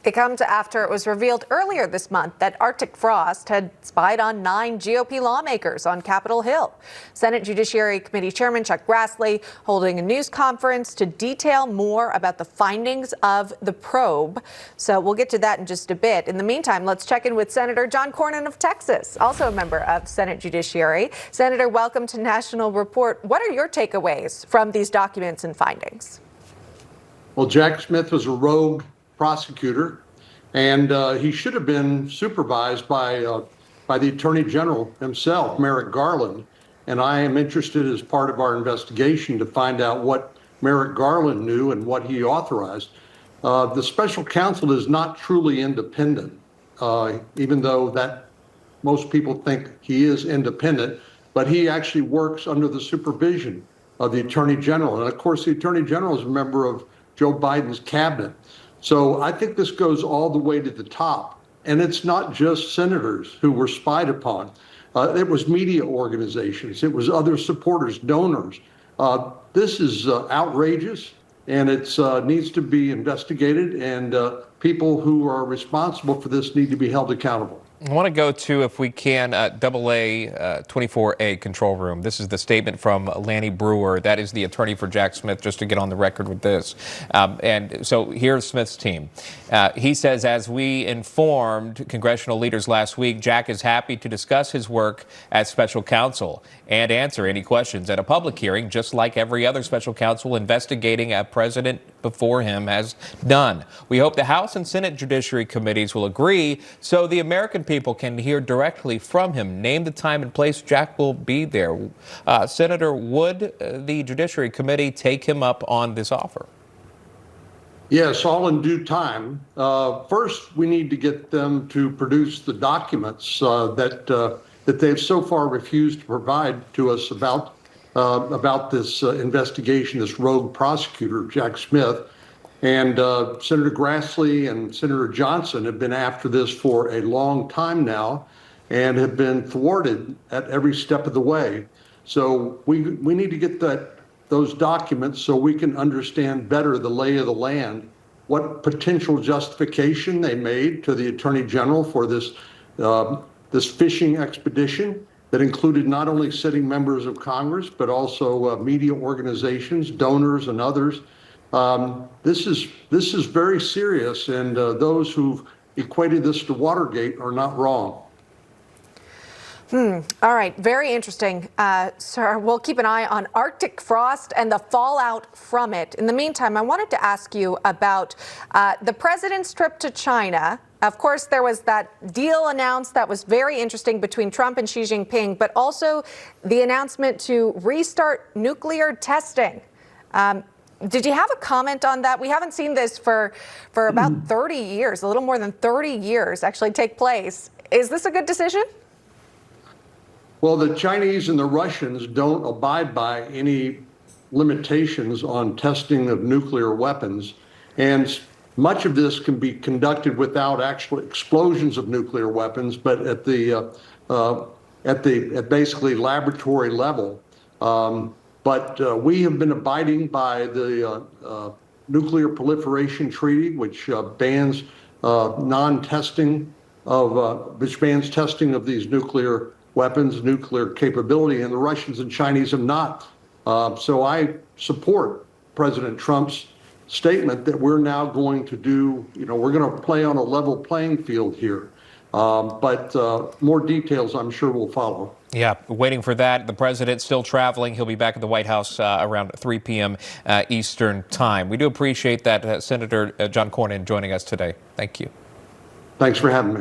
It comes after it was revealed earlier this month that Arctic Frost had spied on 9 GOP lawmakers on Capitol Hill. Senate Judiciary Committee Chairman Chuck Grassley holding a news conference to detail more about the findings of the probe. So we'll get to that in just a bit. In the meantime, let's check in with Senator John Cornyn of Texas, also a member of Senate Judiciary. Senator, welcome to National Report. What are your takeaways from these documents and findings? Well, Jack Smith was a rogue prosecutor, and he should have been supervised by the Attorney General himself, Merrick Garland. And I am interested, as part of our investigation, to find out what Merrick Garland knew and what he authorized. The special counsel is not truly independent, even though that most people think he is independent, but he actually works under the supervision of the Attorney General. And of course, the Attorney General is a member of Joe Biden's cabinet. So I think this goes all the way to the top. And it's not just senators who were spied upon. It was media organizations. It was other supporters, donors. This is outrageous, and it needs to be investigated, and people who are responsible for this need to be held accountable. I want to go to, if we can, AA 24A control room. This is the statement from Lanny Breuer. That is the attorney for Jack Smith, just to get on the record with this. And so here's Smith's team. He says, as we informed congressional leaders last week, Jack is happy to discuss his work as special counsel and answer any questions at a public hearing, just like every other special counsel investigating a president before him has done. We hope the House and Senate Judiciary Committees will agree so the American people can hear directly from him. Name the time and place. Jack will be there. Senator, would the Judiciary Committee take him up on this offer? Yes, all in due time. First, we need to get them to produce the documents that they've so far refused to provide to us about this investigation, this rogue prosecutor, Jack Smith. And Senator Grassley and Senator Johnson have been after this for a long time now and have been thwarted at every step of the way. So we need to get those documents so we can understand better the lay of the land, what potential justification they made to the Attorney General for this fishing expedition that included not only sitting members of Congress, but also media organizations, donors, and others. This is very serious, and those who've equated this to Watergate are not wrong. All right. Very interesting, sir. We'll keep an eye on Arctic frost and the fallout from it. In the meantime, I wanted to ask you about the president's trip to China. Of course, there was that deal announced that was very interesting between Trump and Xi Jinping, but also the announcement to restart nuclear testing. Did you have a comment on that? We haven't seen this for about 30 years, a little more than 30 years actually take place. Is this a good decision? Well, the Chinese and the Russians don't abide by any limitations on testing of nuclear weapons, and much of this can be conducted without actual explosions of nuclear weapons, but at basically laboratory level. But we have been abiding by the Nuclear Proliferation Treaty, which bans non-testing which bans testing of these nuclear weapons, nuclear capability, and the Russians and Chinese have not. So I support President Trump's statement that we're now going to do, we're going to play on a level playing field here. But more details, I'm sure, will follow. Yeah, waiting for that. The president still traveling. He'll be back at the White House around 3 p.m. Eastern time. We do appreciate that, Senator John Cornyn joining us today. Thank you. Thanks for having me.